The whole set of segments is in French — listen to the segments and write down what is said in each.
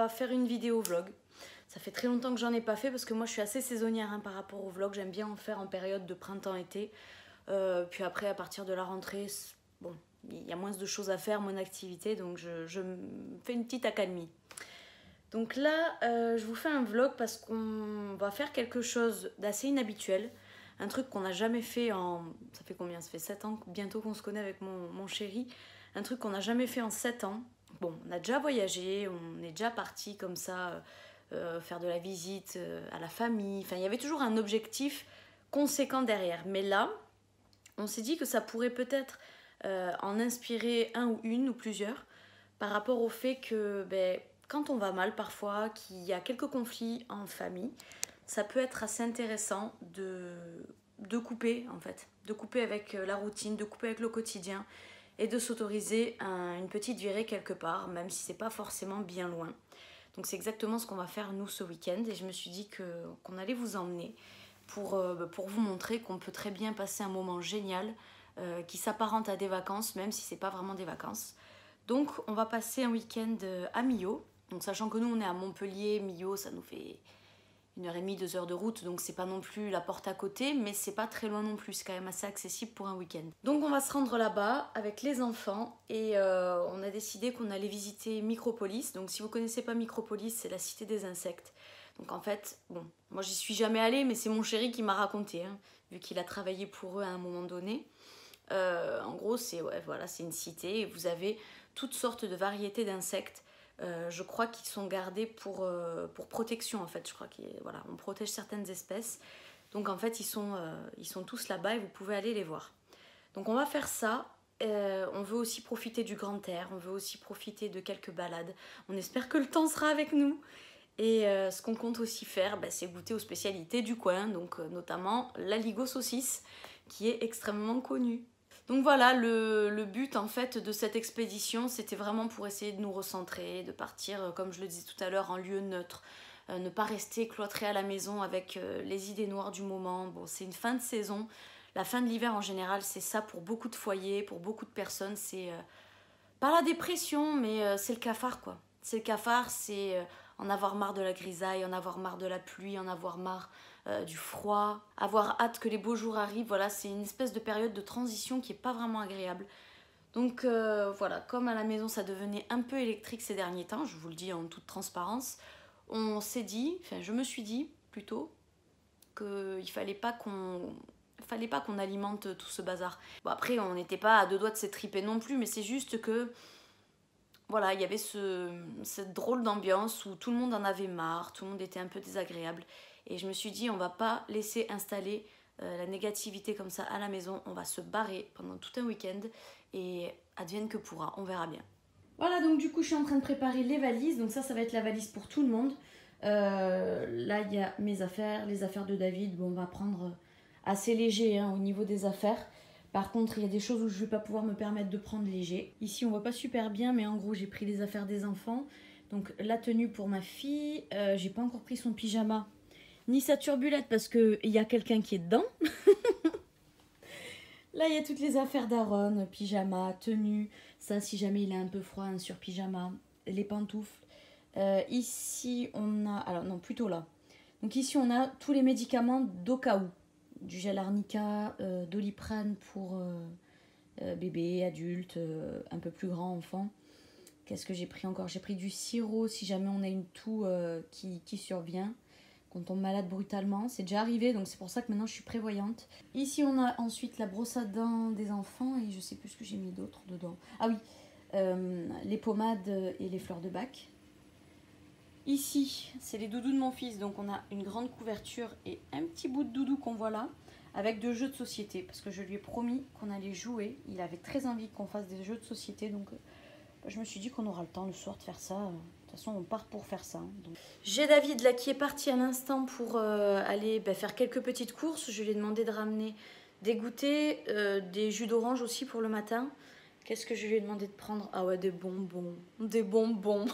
va faire une vidéo vlog. Ça fait très longtemps que j'en ai pas fait parce que moi je suis assez saisonnière hein, par rapport au vlog. J'aime bien en faire en période de printemps-été. Puis après à partir de la rentrée, bon, il y a moins de choses à faire, moins d'activités. Donc je me fais une petite accalmie. Donc là, je vous fais un vlog parce qu'on va faire quelque chose d'assez inhabituel. Un truc qu'on n'a jamais fait en... Ça fait combien? Ça fait 7 ans bientôt qu'on se connaît avec mon chéri. Un truc qu'on n'a jamais fait en 7 ans. Bon, on a déjà voyagé, on est déjà parti comme ça, faire de la visite à la famille. Enfin, il y avait toujours un objectif conséquent derrière. Mais là, on s'est dit que ça pourrait peut-être en inspirer un ou une ou plusieurs par rapport au fait que quand on va mal parfois, qu'il y a quelques conflits en famille, ça peut être assez intéressant de couper en fait, de couper avec la routine, de couper avec le quotidien et de s'autoriser une petite virée quelque part, même si c'est pas forcément bien loin. Donc c'est exactement ce qu'on va faire nous ce week-end et je me suis dit qu'on allait vous emmener pour vous montrer qu'on peut très bien passer un moment génial qui s'apparente à des vacances, même si c'est pas vraiment des vacances. Donc on va passer un week-end à Millau. Donc sachant que nous on est à Montpellier, Millau ça nous fait 1h30, 2 heures de route, donc c'est pas non plus la porte à côté, mais c'est pas très loin non plus, c'est quand même assez accessible pour un week-end. Donc on va se rendre là-bas avec les enfants et on a décidé qu'on allait visiter Micropolis. Donc si vous connaissez pas Micropolis, c'est la cité des insectes. Donc en fait, bon, moi j'y suis jamais allée, mais c'est mon chéri qui m'a raconté, hein, vu qu'il a travaillé pour eux à un moment donné. En gros, c'est voilà, c'est une cité et vous avez toutes sortes de variétés d'insectes. Je crois qu'ils sont gardés pour protection en fait. Je crois qu'on voilà, on protège certaines espèces. Donc en fait, ils sont tous là-bas et vous pouvez aller les voir. Donc on va faire ça. On veut aussi profiter du grand air. On veut aussi profiter de quelques balades. On espère que le temps sera avec nous. Et ce qu'on compte aussi faire, c'est goûter aux spécialités du coin. Donc notamment l'aligot saucisse qui est extrêmement connue. Donc voilà, le but en fait de cette expédition, c'était vraiment pour essayer de nous recentrer, de partir, comme je le disais tout à l'heure, en lieu neutre, ne pas rester cloîtré à la maison avec les idées noires du moment. Bon, c'est une fin de saison, la fin de l'hiver en général, c'est ça pour beaucoup de foyers, pour beaucoup de personnes, c'est pas la dépression, mais c'est le cafard quoi. C'est le cafard, c'est en avoir marre de la grisaille, en avoir marre de la pluie, en avoir marre du froid, avoir hâte que les beaux jours arrivent. Voilà, c'est une espèce de période de transition qui est pas vraiment agréable. Donc voilà, comme à la maison ça devenait un peu électrique ces derniers temps, je vous le dis en toute transparence, on s'est dit, enfin je me suis dit plutôt qu'il fallait pas qu'on alimente tout ce bazar. Bon après on n'était pas à deux doigts de s'étriper non plus, mais c'est juste que voilà, il y avait cette drôle d'ambiance où tout le monde en avait marre, tout le monde était un peu désagréable. Et je me suis dit, on va pas laisser installer la négativité comme ça à la maison. On va se barrer pendant tout un week-end et advienne que pourra, on verra bien. Voilà, donc du coup, je suis en train de préparer les valises. Donc ça va être la valise pour tout le monde. Là, il y a mes affaires, les affaires de David. Bon, on va prendre assez léger hein, au niveau des affaires. Par contre, il y a des choses où je ne vais pas pouvoir me permettre de prendre léger. Ici, on ne voit pas super bien, mais en gros, j'ai pris les affaires des enfants. Donc, la tenue pour ma fille. J'ai pas encore pris son pyjama, ni sa turbulette, parce qu'il y a quelqu'un qui est dedans. Là, il y a toutes les affaires d'Aaron. Pyjama, tenue. Ça, si jamais il a un peu froid, un sur-pyjama. Les pantoufles. Ici, on a... Alors, non, plutôt là. Donc, ici, on a tous les médicaments d'au cas où. Du gel arnica, Doliprane pour bébé, adulte, un peu plus grand enfant. Qu'est-ce que j'ai pris encore? J'ai pris du sirop si jamais on a une toux qui survient, qu'on tombe malade brutalement. C'est déjà arrivé, donc c'est pour ça que maintenant je suis prévoyante. Ici on a ensuite la brosse à dents des enfants et je sais plus ce que j'ai mis d'autre dedans. Ah oui, les pommades et les fleurs de bac. Ici, c'est les doudous de mon fils, donc on a une grande couverture et un petit bout de doudou qu'on voit là, avec 2 jeux de société, parce que je lui ai promis qu'on allait jouer. Il avait très envie qu'on fasse des jeux de société, donc je me suis dit qu'on aura le temps le soir de faire ça. De toute façon, on part pour faire ça. J'ai David là qui est parti à l'instant pour aller faire quelques petites courses. Je lui ai demandé de ramener des goûters, des jus d'orange aussi pour le matin. Qu'est-ce que je lui ai demandé de prendre? Ah ouais, des bonbons. Des bonbons.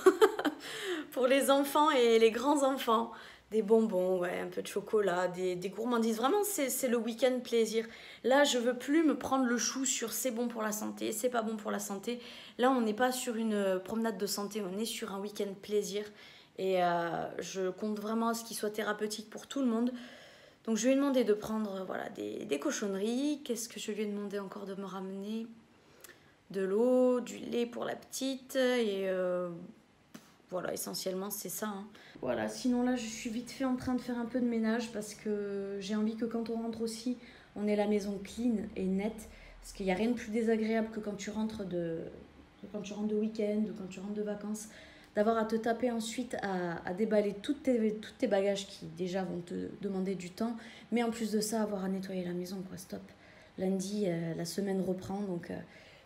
Pour les enfants et les grands enfants. Des bonbons, ouais, un peu de chocolat, des gourmandises. Vraiment, c'est le week-end plaisir. Là, je veux plus me prendre le chou sur c'est bon pour la santé, c'est pas bon pour la santé. Là, on n'est pas sur une promenade de santé, on est sur un week-end plaisir. Et je compte vraiment à ce qu'il soit thérapeutique pour tout le monde. Donc je lui ai demandé de prendre voilà, des cochonneries. Qu'est-ce que je lui ai demandé encore de me ramener? De l'eau, du lait pour la petite. Et voilà, essentiellement c'est ça. Hein. Voilà, sinon là je suis vite fait en train de faire un peu de ménage parce que j'ai envie que quand on rentre aussi, on ait la maison clean et nette. Parce qu'il n'y a rien de plus désagréable que quand tu rentres de week-end ou quand tu rentres de vacances, d'avoir à te taper ensuite à déballer tous tes bagages qui déjà vont te demander du temps, mais en plus de ça, avoir à nettoyer la maison, quoi, stop. Lundi, la semaine reprend, donc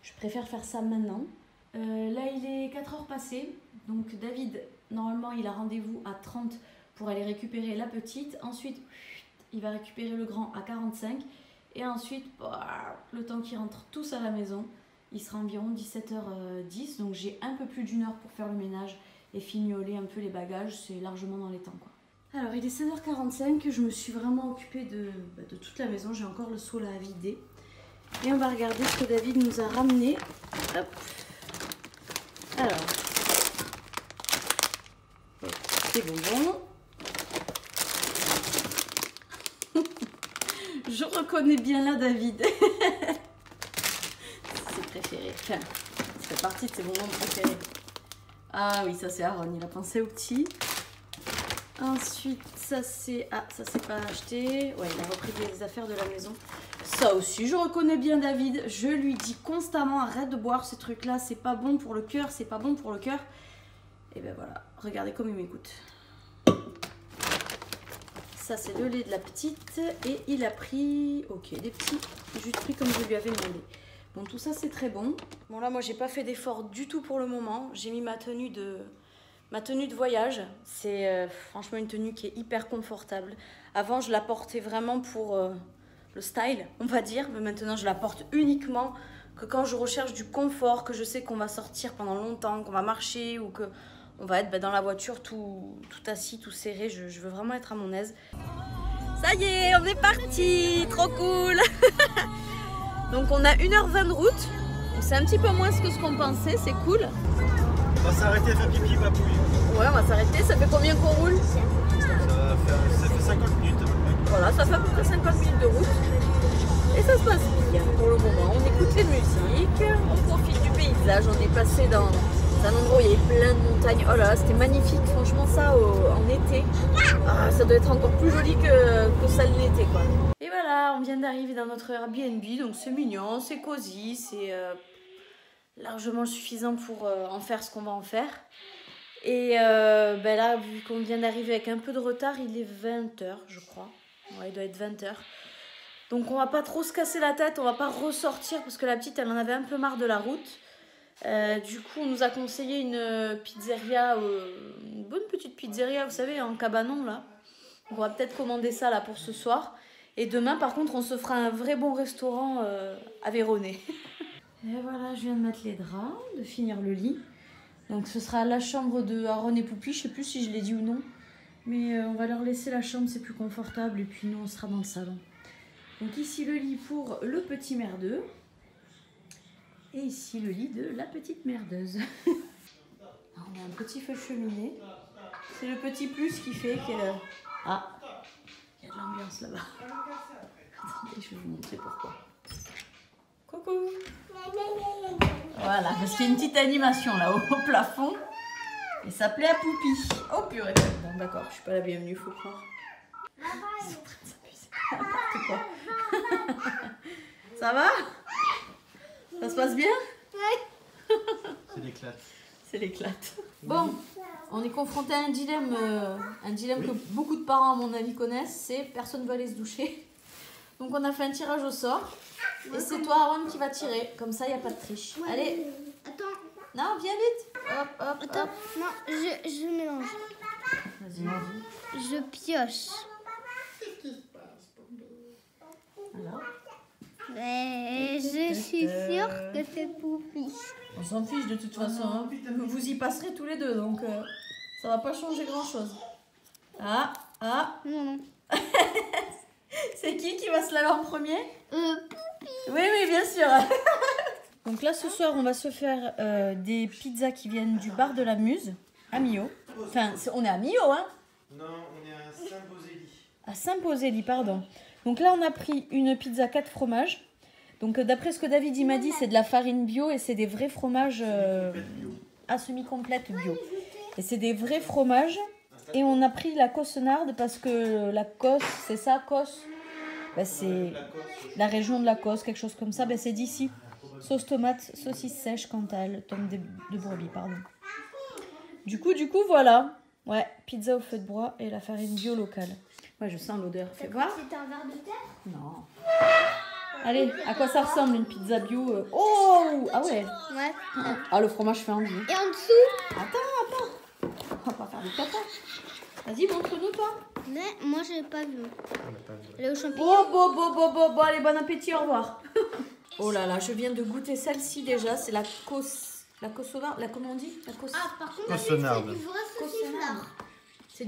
je préfère faire ça maintenant. Là, il est 4h passées, donc David, normalement, il a rendez-vous à 30 pour aller récupérer la petite. Ensuite, il va récupérer le grand à 45. Et ensuite, le temps qu'ils rentrent tous à la maison, il sera environ 17h10. Donc j'ai un peu plus d'1 heure pour faire le ménage et fignoler un peu les bagages. C'est largement dans les temps, quoi. Alors il est 16h45, je me suis vraiment occupée de toute la maison. J'ai encore le seau là à vider. Et on va regarder ce que David nous a ramené. Hop. Alors, c'est bonbons. Je reconnais bien là David. C'est ses préférés. Enfin, ça fait partie de ses bonbons préférés. Ah oui, ça c'est Aaron, il a pensé au petit. Ensuite, ça c'est... Ah, ça c'est pas acheté. Ouais, il a repris des affaires de la maison. Ça aussi, je reconnais bien David. Je lui dis constamment, arrête de boire ces trucs-là. C'est pas bon pour le cœur, c'est pas bon pour le cœur. Et ben voilà, regardez comme il m'écoute. Ça, c'est le lait de la petite. Et il a pris, ok, des petits jus de fruits comme je lui avais demandé. Bon, tout ça, c'est très bon. Bon, là, moi, j'ai pas fait d'effort du tout pour le moment. J'ai mis ma tenue de voyage. C'est franchement une tenue qui est hyper confortable. Avant, je la portais vraiment pour le style, on va dire. Mais maintenant, je la porte uniquement que quand je recherche du confort, que je sais qu'on va sortir pendant longtemps, qu'on va marcher ou que... on va être dans la voiture tout assis, tout serré. Je veux vraiment être à mon aise. Ça y est, on est parti. Trop cool. Donc on a 1h20 de route. C'est un petit peu moins que ce qu'on pensait. C'est cool. On va s'arrêter à faire pipi, papouille. Ouais, on va s'arrêter. Ça fait combien qu'on roule? Ça fait 50 minutes à peu près. Voilà, ça fait à peu près 50 minutes de route. Et ça se passe bien pour le moment. On écoute les musiques. On profite du paysage. On est passé dans... c'est un endroit où il y avait plein de montagnes. Oh là là, c'était magnifique. Franchement, ça en été, ça doit être encore plus joli que ça l'été, quoi. Et voilà, on vient d'arriver dans notre Airbnb. Donc c'est mignon, c'est cosy, c'est largement suffisant pour en faire ce qu'on va en faire. Et ben là, vu qu'on vient d'arriver avec un peu de retard, il est 20h, je crois. Ouais, il doit être 20h. Donc on va pas trop se casser la tête, on va pas ressortir parce que la petite, elle en avait un peu marre de la route. Du coup, on nous a conseillé une pizzeria, une bonne petite pizzeria, vous savez, en cabanon là. On va peut-être commander ça là pour ce soir. Et demain, par contre, on se fera un vrai bon restaurant à Véronée. Et voilà, je viens de mettre les draps, de finir le lit. Donc ce sera la chambre de Aaron et Poupie, je sais plus si je l'ai dit ou non. Mais on va leur laisser la chambre, c'est plus confortable. Et puis nous, on sera dans le salon. Donc ici, le lit pour le petit merdeux. Et ici, le lit de la petite merdeuse. On a un petit feu cheminée. C'est le petit plus qui fait que... Ah, il y a de l'ambiance là-bas. Attendez, je vais vous montrer pourquoi. Coucou. Voilà, parce qu'il y a une petite animation là au plafond. Et ça plaît à Poupie. Oh purée. Bon d'accord, je suis pas la bienvenue, faut croire. Ils sont en train de s'amuser. N'importe quoi. Ça va? Ça se passe bien? Ouais. C'est l'éclate. C'est l'éclate. Bon, on est confronté à un dilemme que beaucoup de parents à mon avis connaissent, c'est personne ne va aller se doucher. Donc on a fait un tirage au sort. Et c'est toi Aaron qui va tirer. Comme ça, il n'y a pas de triche. Ouais, allez. Attends. Non, viens vite. Hop, hop, Attends. hop. Non, je mélange. Vas-y, vas-y. Je pioche. Alors. Mais je suis sûre que c'est Poupie. On s'en fiche de toute façon. Hein. Vous y passerez tous les deux, donc ça va pas changer grand-chose. Ah. Non. C'est qui va se laver en premier? Poupie. Oui, bien sûr. Donc là, ce soir, on va se faire des pizzas qui viennent du bar de la Muse. À Millau. Enfin, on est à Millau, hein? Non, on est à Saint-Bosély. À Saint-Bosély, pardon. Donc là, on a pris une pizza 4 fromages. Donc d'après ce que David il m'a dit, c'est de la farine bio et c'est des vrais fromages à semi-complète bio. Et c'est des vrais fromages. Et on a pris la Cossenarde parce que la Cosse, c'est ça, Cosse? Ben, c'est la région de la Cosse, quelque chose comme ça. Ben, c'est d'ici. Sauce tomate, saucisse sèche, Cantal, tombe de brebis, pardon. Du coup, voilà. Ouais, pizza au feu de bois et la farine bio locale. Ouais, je sens l'odeur. Fais voir. C'était un verre de terre? Non. Allez, à quoi ça ressemble une pizza bio? Oh! Ah ouais. Ouais. Ah, le fromage fait envie. Et en dessous? Attends. On va pas faire du caca. Vas-y, montre-nous, toi. Mais moi, j'ai pas vu. Elle est au champignon. Bon, allez, bon appétit, au revoir. Oh là là, je viens de goûter celle-ci déjà. C'est la Kosovar. Comment on dit? La Ah, par contre, Cossenarde. c'est du vrai sauciflard. C'est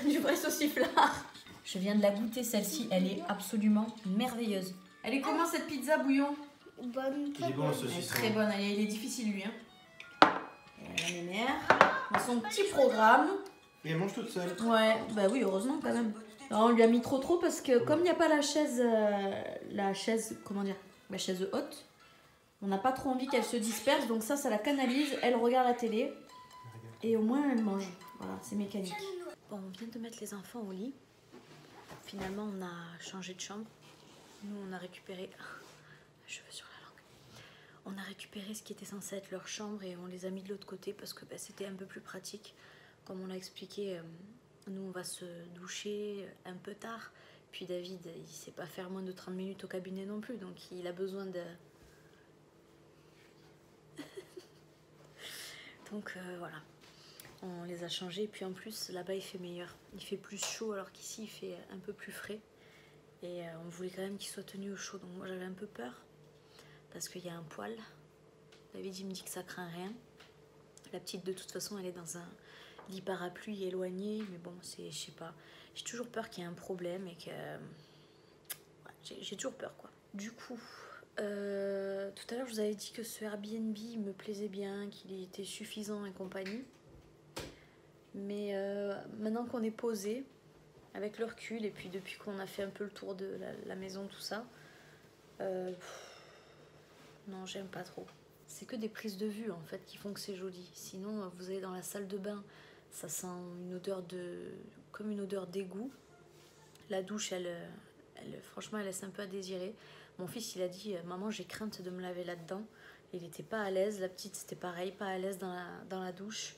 du vrai sauciflard. Je viens de la goûter, celle-ci. Elle est absolument merveilleuse. Elle est comment cette pizza bouillon? Bonne. Il est bon, ce Elle est saucisson. très bonne. Il est difficile, lui. Hein. La mémère. Dans son petit programme. Et elle mange toute seule. Ouais, bah oui, heureusement quand même. Alors, on lui a mis trop parce que comme il n'y a pas la chaise haute, on n'a pas trop envie qu'elle se disperse. Donc ça la canalise. Elle regarde la télé. Et au moins, elle mange. Voilà, c'est mécanique. Bon, on vient de mettre les enfants au lit. Finalement, on a changé de chambre. Nous, on a récupéré... cheveux sur la langue. On a récupéré ce qui était censé être leur chambre et on les a mis de l'autre côté parce que c'était un peu plus pratique. Comme on l'a expliqué, nous, on va se doucher un peu tard. Puis David, il ne sait pas faire moins de 30 minutes au cabinet non plus. Donc, il a besoin de... Donc, voilà. On les a changés. Et puis, en plus, là-bas, il fait meilleur. Il fait plus chaud alors qu'ici, il fait un peu plus frais. Et on voulait quand même qu'il soit tenu au chaud. Donc moi j'avais un peu peur. Parce qu'il y a un poil. David il me dit que ça craint rien. La petite de toute façon elle est dans un lit parapluie éloigné. Mais bon je sais pas. J'ai toujours peur qu'il y ait un problème. Et que... Ouais, j'ai toujours peur quoi. Du coup... tout à l'heure je vous avais dit que ce Airbnb me plaisait bien. Qu'il était suffisant et compagnie. Mais maintenant qu'on est posé... Avec le recul et puis depuis qu'on a fait un peu le tour de la maison, tout ça, non, j'aime pas trop. C'est que des prises de vue en fait qui font que c'est joli. Sinon, vous allez dans la salle de bain, ça sent une odeur comme une odeur d'égout. La douche, elle, franchement, elle laisse un peu à désirer. Mon fils, il a dit, maman, j'ai crainte de me laver là-dedans. Il était pas à l'aise. La petite, c'était pareil, pas à l'aise dans la douche.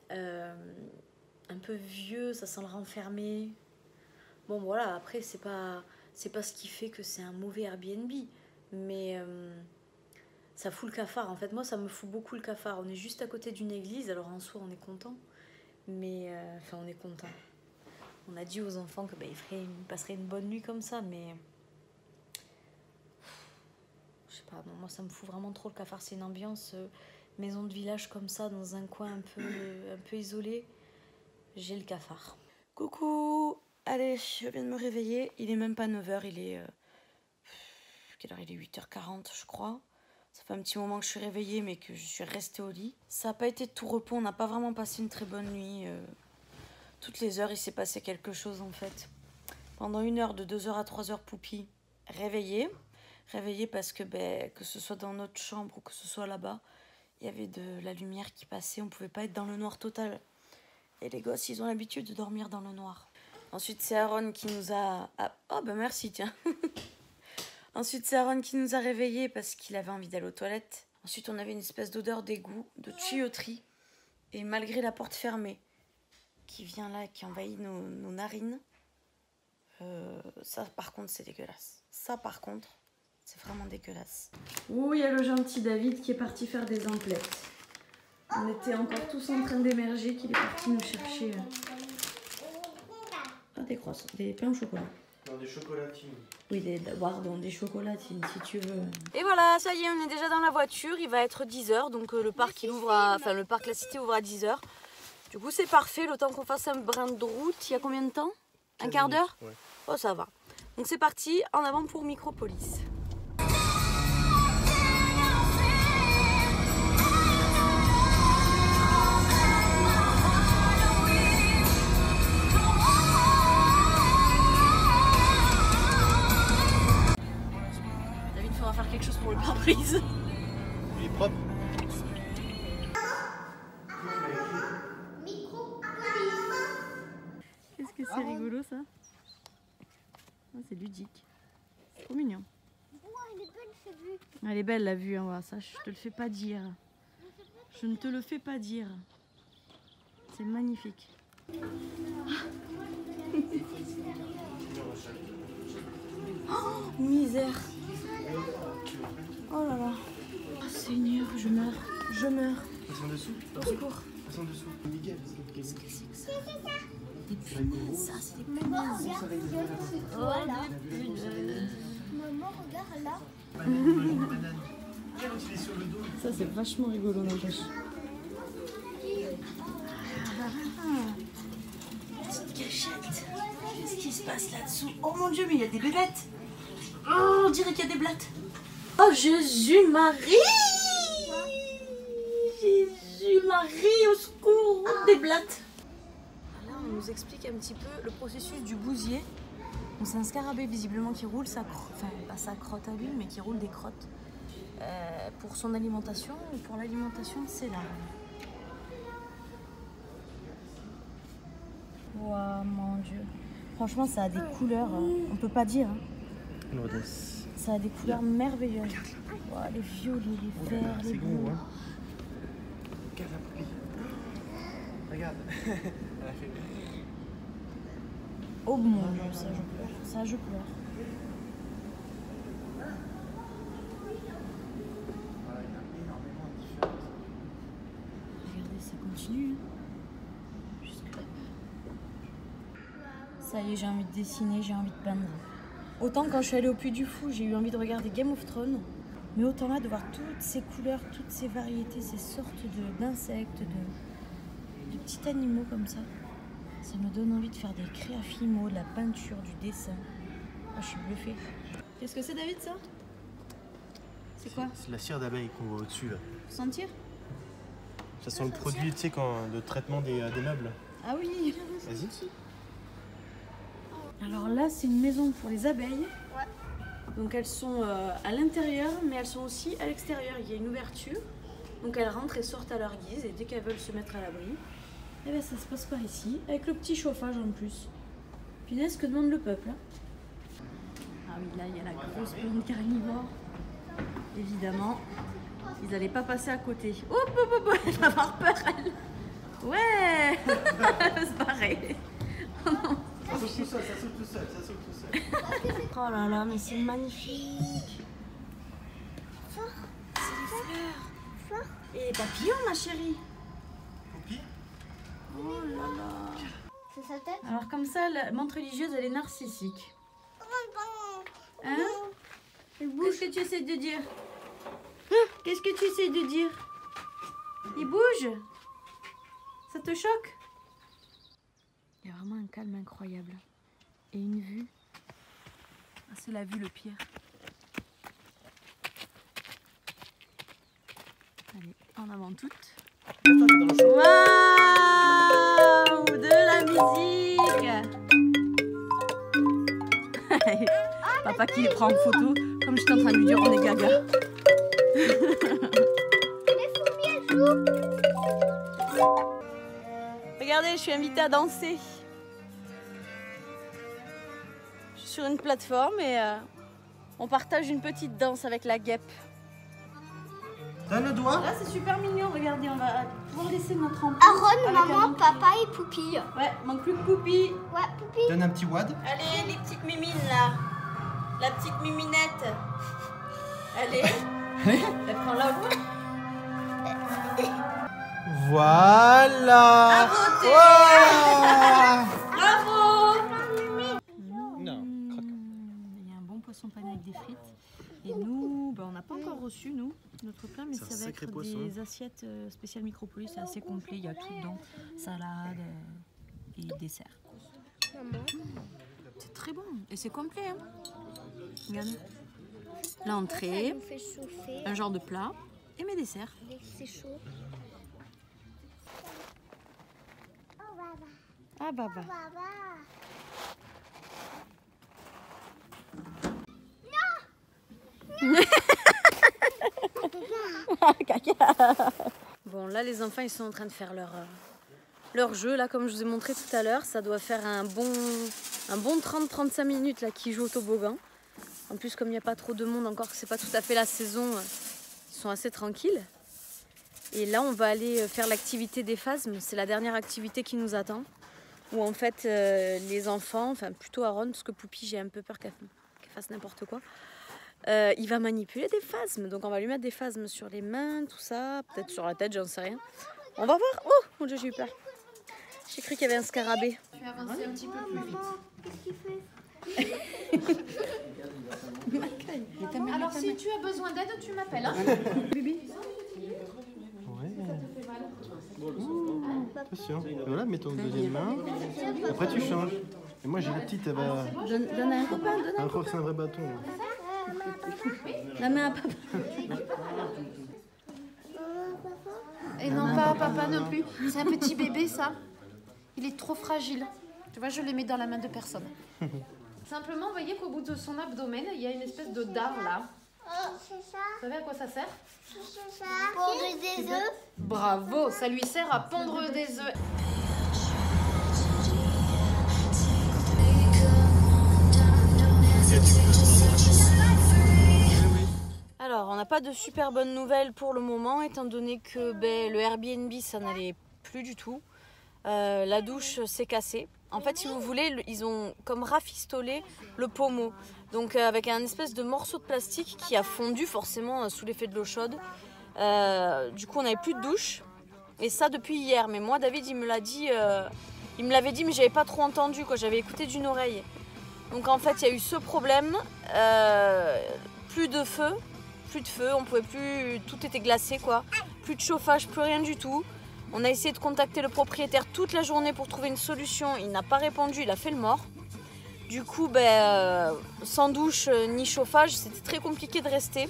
Un peu vieux, ça sent le renfermé. Bon voilà, après c'est pas ce qui fait que c'est un mauvais Airbnb, mais ça fout le cafard. En fait moi ça me fout beaucoup le cafard. On est juste à côté d'une église, alors en soi on est content, mais enfin on est content. On a dit aux enfants que ils passeraient une bonne nuit comme ça, mais je sais pas, non, moi ça me fout vraiment trop le cafard. C'est une ambiance maison de village comme ça, dans un coin un peu isolé. J'ai le cafard. Coucou! Allez, je viens de me réveiller. Il est même pas 9h, il est... quelle heure il est? 8h40, je crois. Ça fait un petit moment que je suis réveillée, mais que je suis restée au lit. Ça n'a pas été de tout repos, on n'a pas vraiment passé une très bonne nuit. Toutes les heures, il s'est passé quelque chose, en fait. Pendant 1 heure, de 2h à 3h, Poupi, réveillée. Réveillée parce que, que ce soit dans notre chambre ou que ce soit là-bas, il y avait de la lumière qui passait. On ne pouvait pas être dans le noir total. Et les gosses, ils ont l'habitude de dormir dans le noir. Ensuite, c'est Aaron qui nous a... Oh, merci, tiens. Ensuite, c'est Aaron qui nous a réveillés parce qu'il avait envie d'aller aux toilettes. Ensuite, on avait une espèce d'odeur d'égout, de tuyauterie. Et malgré la porte fermée qui vient là, qui envahit nos narines, ça, par contre, c'est dégueulasse. Ça, par contre, c'est vraiment dégueulasse. Ouh, il y a le gentil David qui est parti faire des emplettes. On était encore tous en train d'émerger qu'il est parti nous chercher des croissants, des pains au chocolat. Non, des chocolatines. Oui, des chocolatines si tu veux. Et voilà, ça y est, on est déjà dans la voiture. Il va être 10h, donc le parc La Cité ouvre à 10h. Du coup, c'est parfait. Le temps qu'on fasse un brin de route, il y a combien de temps? Un quart d'heure? Ouais. Oh, ça va. Donc c'est parti, en avant pour Micropolis. va faire quelque chose pour le pare-brise. Il est propre. Qu'est-ce que c'est rigolo ça? Oh, c'est ludique. C'est trop mignon. Elle est belle cette vue. Elle est belle la vue, hein, voilà, ça je te le fais pas dire. Je ne te le fais pas dire. C'est magnifique. Oh, misère. Oh là là. Oh, Seigneur, je meurs. Je meurs. Passe en dessous. Au secours. Passe en dessous. Nickel. Qu'est-ce que c'est que ça? Des punaises, ça c'est des punaises. Voilà. Maman, regarde là. Banane. Regarde, il est sur le dos. Ça c'est vachement rigolo n'empêche. Petite cachette. Qu'est-ce qui se passe là-dessous? Oh mon Dieu, mais il y a des bébêtes. Oh, on dirait qu'il y a des blattes. Oh Jésus-Marie! Jésus-Marie, au secours! Des blattes. Là, on nous explique un petit peu le processus du bousier. Donc, c'est un scarabée visiblement qui roule sa crotte, enfin pas sa crotte à lui, mais qui roule des crottes pour son alimentation ou pour l'alimentation de ses larves. Waouh, mon Dieu. Franchement, ça a des couleurs, on peut pas dire. Hein. Ça a des couleurs merveilleuses. Wow, les violets, les verts, les C'est bleus. gros, hein. Regarde la poupée. Regarde. Elle a fait. Oh mon Dieu, ça je pleure. Ça je pleure. Voilà, il y a énormément de différences. Regardez, ça continue. Jusque là. Ça y est, j'ai envie de dessiner, j'ai envie de peindre. Autant quand je suis allée au Puy du Fou, j'ai eu envie de regarder Game of Thrones. Mais autant là, de voir toutes ces couleurs, toutes ces variétés, ces sortes d'insectes, de petits animaux comme ça. Ça me donne envie de faire des créafimos, de la peinture, du dessin. Ah, je suis bluffée. Qu'est-ce que c'est, David, ça? C'est quoi? C'est la cire d'abeille qu'on voit au-dessus là. Sentir? Ça sent le produit, tu sais, de traitement des meubles. Ah oui. Vas-y. Alors là, c'est une maison pour les abeilles. Ouais. Donc elles sont à l'intérieur, mais elles sont aussi à l'extérieur. Il y a une ouverture. Donc elles rentrent et sortent à leur guise. Et dès qu'elles veulent se mettre à l'abri, eh bien ça se passe par ici, avec le petit chauffage en plus. Punaise, que demande le peuple, hein. Ah oui, là, il y a la grosse plante carnivore. Évidemment, ils n'allaient pas passer à côté. Hop, hop, hop, elle va avoir peur, elle. Ouais. Elle va se barrer. Oh non. Ça saute tout seul, ça saute tout seul, ça saute tout seul. Oh là là, mais c'est magnifique. C'est des fleurs. Et les papillons, ma chérie. Poupie. Oh là là. C'est sa tête. Alors comme ça, la menthe religieuse, elle est narcissique. Hein? Qu'est-ce que tu essaies de dire? Qu'est-ce que tu essaies de dire? Il bouge? Ça te choque? Il y a vraiment un calme incroyable. Et une vue. Ah, c'est la vue le pire. Allez, en avant toutes. Attends, t'es dans le champ. Waouh! De la musique! Papa qui les prend en photo, comme j'étais en train de lui dire on est gaga. Regardez, je suis invitée à danser. Je suis sur une plateforme et on partage une petite danse avec la guêpe. Donne le doigt. Là, c'est super mignon. Regardez, on va pouvoir laisser notre empreinte. Aaron, avec maman, un- papa et Poupille. Ouais, manque plus que Poupie. Ouais, Poupille. Donne un petit wad. Allez, les petites mimines là. La petite miminette. Allez. Elle prend la voix. Voilà. Bravo, Théo. Bravo. Non, croque. Il y a un bon poisson pané avec des frites. Et nous, on n'a pas encore reçu, nous, notre plat, mais C'est un ça va sacré être poisson. des assiettes spéciales Micropolis. C'est assez complet, il y a tout dedans. Salade et dessert. Maman. C'est très bon et c'est complet. Hein. Regarde. Ça L'entrée, nous fait chauffer. un genre de plat et mes desserts. C'est chaud. Ah baba. Bon, là, les enfants, ils sont en train de faire leur jeu. Là, comme je vous ai montré tout à l'heure, ça doit faire un bon 30-35 minutes là qu'ils jouent au toboggan. En plus, comme il n'y a pas trop de monde encore, que c'est pas tout à fait la saison, ils sont assez tranquilles. Et là, on va aller faire l'activité des phasmes. C'est la dernière activité qui nous attend. Où en fait, les enfants, enfin plutôt Aaron, parce que Poupie, j'ai un peu peur qu'elle fasse n'importe quoi. Il va manipuler des phasmes. Donc on va lui mettre des phasmes sur les mains, tout ça. Peut-être sur la tête, j'en sais rien. On va voir. Oh mon Dieu, j'ai eu peur. J'ai cru qu'il y avait un scarabée. Tu vas avancer un petit peu plus vite. Qu'est-ce qu'il fait? Alors si tu as besoin d'aide, tu m'appelles. Hein. Attention. Et voilà, mets ton deuxième main. Après, tu changes. Et moi, j'ai la petite, elle va. Donne à un copain, donne à un Je crois que c'est un vrai bâton. Là. La main à papa. Et non, pas à papa non plus. C'est un petit bébé, ça. Il est trop fragile. Tu vois, je les mets dans la main de personne. Simplement, vous voyez qu'au bout de son abdomen, il y a une espèce de dard là. C'est ça? Vous savez à quoi ça sert? C'est ça? Pour des œufs? Bravo, ça lui sert à pondre des œufs. Alors, on n'a pas de super bonnes nouvelles pour le moment, étant donné que le Airbnb, ça n'allait plus du tout. La douche s'est cassée. En fait, si vous voulez, ils ont comme rafistolé le pommeau. Donc avec un espèce de morceau de plastique qui a fondu forcément sous l'effet de l'eau chaude. Du coup, on n'avait plus de douche. Et ça depuis hier. Mais moi, David, il me l'a dit. Il me l'avait dit, mais j'avais pas trop entendu, quoi. J'avais écouté d'une oreille. Donc en fait, il y a eu ce problème. Plus de feu, on pouvait plus. Tout était glacé, quoi. Plus de chauffage, plus rien du tout. On a essayé de contacter le propriétaire toute la journée pour trouver une solution. Il n'a pas répondu, il a fait le mort. Du coup, sans douche ni chauffage, c'était très compliqué de rester.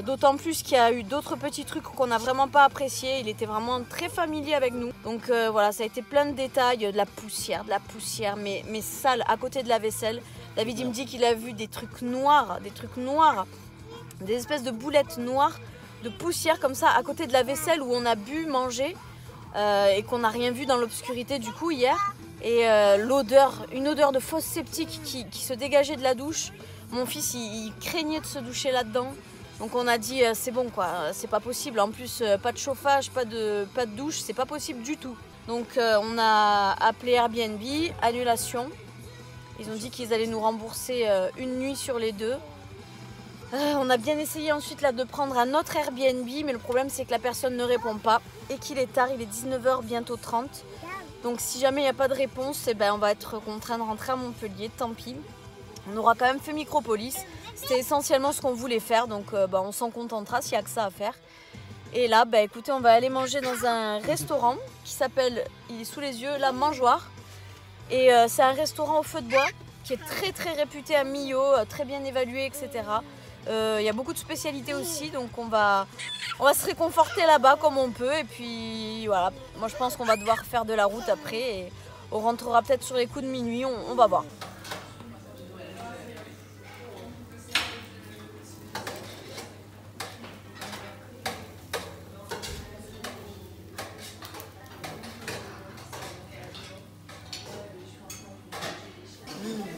D'autant plus qu'il y a eu d'autres petits trucs qu'on n'a vraiment pas appréciés. Il était vraiment très familier avec nous. Donc voilà, ça a été plein de détails, de la poussière, mais sale à côté de la vaisselle. David, il me dit qu'il a vu des trucs noirs, des espèces de boulettes noires de poussière comme ça à côté de la vaisselle où on a bu, mangé et qu'on n'a rien vu dans l'obscurité du coup hier. Et une odeur de fosse septique qui se dégageait de la douche. Mon fils il craignait de se doucher là-dedans. Donc on a dit c'est bon quoi, c'est pas possible. En plus pas de chauffage, pas de douche, c'est pas possible du tout. Donc on a appelé Airbnb, annulation. Ils ont dit qu'ils allaient nous rembourser une nuit sur les deux. On a bien essayé ensuite là de prendre un autre Airbnb, mais le problème c'est que la personne ne répond pas et qu'il est tard, il est 19h bientôt 30. Donc si jamais il n'y a pas de réponse, on va être contraint de rentrer à Montpellier, tant pis. On aura quand même fait Micropolis, c'était essentiellement ce qu'on voulait faire, donc on s'en contentera s'il n'y a que ça à faire. Et là, écoutez, on va aller manger dans un restaurant qui s'appelle, il est sous les yeux, la Mangeoire. Et c'est un restaurant au feu de bois qui est très très réputé à Millau, très bien évalué, etc. Il y a beaucoup de spécialités aussi, donc on va se réconforter là-bas comme on peut. Et puis voilà, moi je pense qu'on va devoir faire de la route après et on rentrera peut-être sur les coups de minuit, on va voir.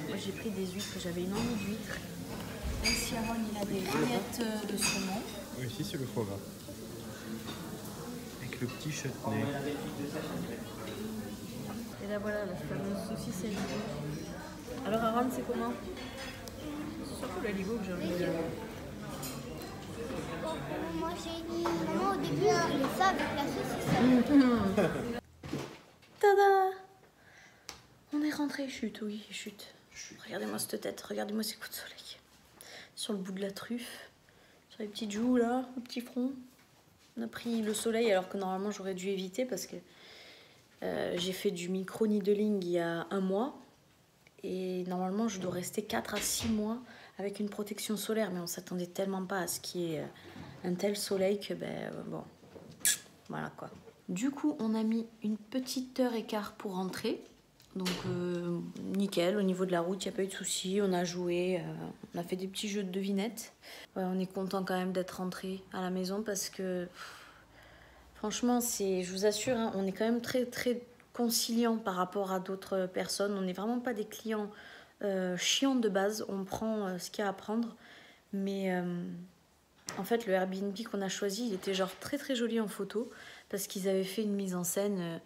Moi j'ai pris des huîtres, j'avais une envie d'huîtres. Ici, Aaron, il a des vignettes de saumon. Oui, ici, c'est le foie gras. Avec le petit chutney. Et là, voilà, la fameuse saucisse aligot. Alors, Aaron, c'est comment? C'est surtout l'aligot que j'ai envie de dire. Moi, j'ai dit, maman, au début, le ça avec la saucisse. Tada! On est rentré, chute, oui, chute. Regardez-moi cette tête, regardez-moi ces coups de soleil. Sur le bout de la truffe, sur les petites joues là, le petit front. On a pris le soleil alors que normalement j'aurais dû éviter parce que j'ai fait du micro-needling il y a 1 mois. Et normalement je dois rester 4 à 6 mois avec une protection solaire. Mais on s'attendait tellement pas à ce qu'il y ait un tel soleil que bon, voilà quoi. Du coup on a mis une petite heure et quart pour rentrer. Donc nickel, au niveau de la route, il n'y a pas eu de soucis. On a joué, on a fait des petits jeux de devinettes. Ouais, on est content quand même d'être rentré à la maison parce que franchement, je vous assure, hein, on est quand même très très conciliant par rapport à d'autres personnes. On n'est vraiment pas des clients chiants de base. On prend ce qu'il y a à prendre. Mais en fait, le Airbnb qu'on a choisi, il était genre très très joli en photo parce qu'ils avaient fait une mise en scène.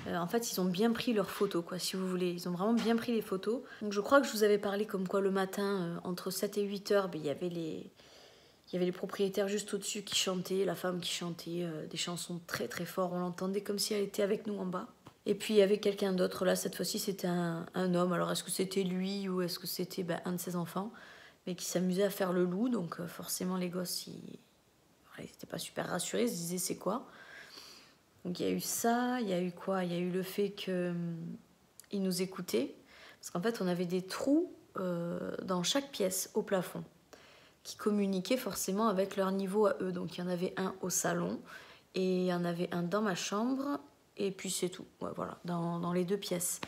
En fait, ils ont bien pris leurs photos, quoi, si vous voulez. Ils ont vraiment bien pris les photos. Donc, je crois que je vous avais parlé comme quoi le matin, entre 7 et 8 heures, il y avait les propriétaires juste au-dessus qui chantaient, la femme qui chantait des chansons très très fort. On l'entendait comme si elle était avec nous en bas. Et puis, il y avait quelqu'un d'autre. Là, cette fois-ci, c'était un homme. Alors, est-ce que c'était lui ou est-ce que c'était un de ses enfants, mais qui s'amusait à faire le loup. Donc, forcément, les gosses, ils n'étaient pas super rassurés. Ils se disaient, c'est quoi ? Donc il y a eu ça, il y a eu quoi ? Il y a eu le fait qu'ils nous écoutaient. Parce qu'en fait, on avait des trous dans chaque pièce au plafond qui communiquaient forcément avec leur niveau à eux. Donc il y en avait un au salon et il y en avait un dans ma chambre et puis c'est tout. Ouais, voilà, dans les 2 pièces.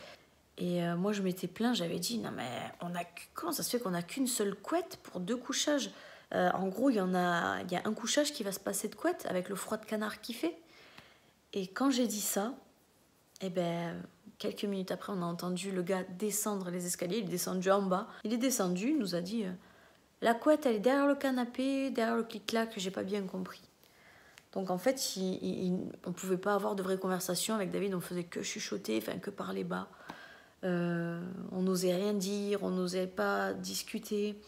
Et moi, je m'étais plaint, j'avais dit, non mais comment ça se fait qu'on n'a qu'une seule couette pour 2 couchages ? En gros, il y a un couchage qui va se passer de couette avec le froid de canard qu'il fait. Et quand j'ai dit ça, quelques minutes après, on a entendu le gars descendre les escaliers. Il est descendu en bas. Il est descendu, il nous a dit la couette, elle est derrière le canapé, derrière le clic-clac, j'ai pas bien compris. Donc en fait, on pouvait pas avoir de vraies conversations avec David. On faisait que chuchoter, que parler bas. On n'osait rien dire, on n'osait pas discuter.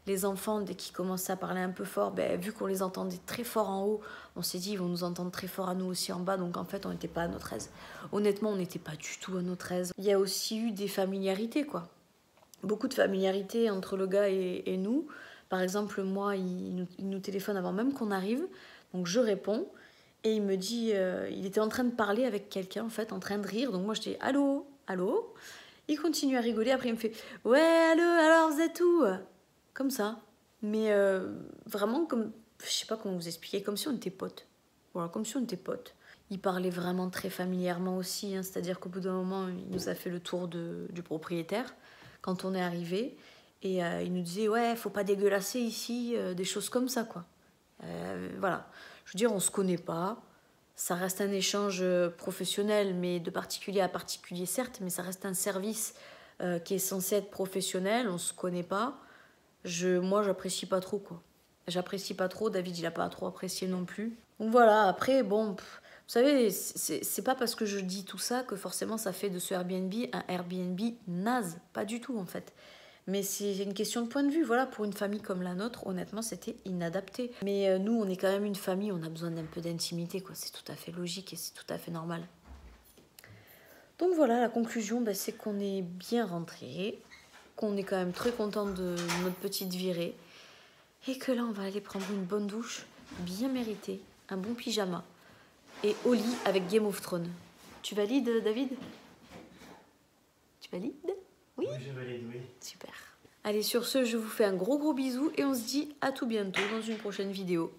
Les enfants, dès qu'ils commençaient à parler un peu fort, vu qu'on les entendait très fort en haut, on s'est dit ils vont nous entendre très fort à nous aussi en bas. Donc en fait, on n'était pas à notre aise. Honnêtement, on n'était pas du tout à notre aise. Il y a aussi eu des familiarités, quoi. Beaucoup de familiarité entre le gars et nous. Par exemple, moi, il nous téléphone avant même qu'on arrive. Donc je réponds. Et il me dit, il était en train de parler avec quelqu'un, en fait, en train de rire. Donc moi, je dis allô, allô. Il continue à rigoler. Après, il me fait ouais, allô, alors vous êtes où ? Comme ça. Mais vraiment, comme, je sais pas comment vous expliquer, comme si on était potes. Voilà, comme si on était potes. Il parlait vraiment très familièrement aussi, hein, c'est-à-dire qu'au bout d'un moment, il nous a fait le tour du propriétaire quand on est arrivé. Et il nous disait, ouais, faut pas dégueulasser ici, des choses comme ça, quoi. Voilà. Je veux dire, on se connaît pas. Ça reste un échange professionnel, mais de particulier à particulier, certes, mais ça reste un service qui est censé être professionnel, on se connaît pas. Moi, j'apprécie pas trop, quoi. J'apprécie pas trop, David, il a pas trop apprécié non plus. Donc voilà, après, bon, vous savez, c'est pas parce que je dis tout ça que forcément ça fait de ce Airbnb un Airbnb naze. Pas du tout, en fait. Mais c'est une question de point de vue. Voilà, pour une famille comme la nôtre, honnêtement, c'était inadapté. Mais nous, on est quand même une famille, on a besoin d'un peu d'intimité, quoi. C'est tout à fait logique et c'est tout à fait normal. Donc voilà, la conclusion, c'est qu'on est bien rentré, qu'on est quand même très content de notre petite virée et que là, on va aller prendre une bonne douche, bien méritée, un bon pyjama et au lit avec Game of Thrones. Tu valides, David ? Tu valides ? Oui, je valide, oui. Super. Allez, sur ce, je vous fais un gros bisou et on se dit à tout bientôt dans une prochaine vidéo.